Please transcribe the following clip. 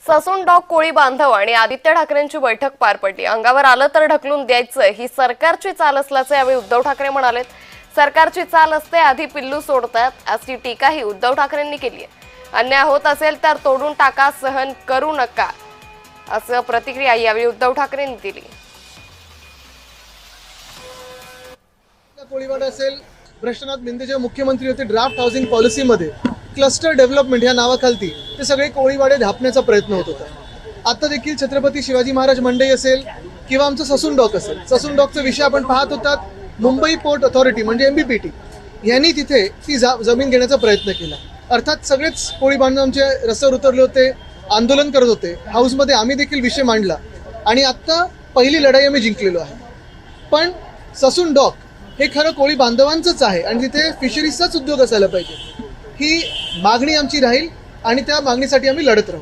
Sassoon dog कोळी बांधव आणि आदित्य ठाकरेंची बैठक पार पडली। अंगावर आलं तर ढकलून द्यायचं ही सरकारची चाल असल्याचे यावेळी उद्धव ठाकरे म्हणाले। सरकारची चाल असते आधी पिल्लू सोडतात अशी टीकाही उद्धव ठाकरेंनी केली आहे। अन्याय होत असेल तर तोडून टाका, सहन करू नका असं प्रतिक्रिया यावेळी उद्धव ठाकरेंनी दिली। कोळीवाडा असेल, भ्रष्टनाथ मिंदे जे मुख्यमंत्री होते ड्राफ्ट हाऊसिंग पॉलिसीमध्ये क्लस्टर डेव्हलपमेंट या नावाखाली ते सगळे कोळीवाडे ढापण्याचा प्रयत्न होत होता। आता देखील छत्रपती शिवाजी महाराज मंडई असेल किंवा आमचं ससून डॉक असेल, ससून डॉकचा विषय आपण पाहत होतात। मुंबई पोर्ट अथॉरिटी म्हणजे MBPT यांनी तिथे ती जमीन घेण्याचा प्रयत्न केला। अर्थात सगळेच कोळी बांधव आमचे रस्त्यावर उतरले होते, आंदोलन करत होते। हाऊसमध्ये आम्ही देखील विषय मांडला आणि आता पहिली लढाई आम्ही जिंकलेलो आहे। पण ससून डॉक हे खरं कोळी बांधवांचंच आहे आणि तिथे फिशरीजचाच उद्योग असायला पाहिजे, ही मागणी आमची राहील आणि त्या मागणीसाठी आम्ही लढत राहू।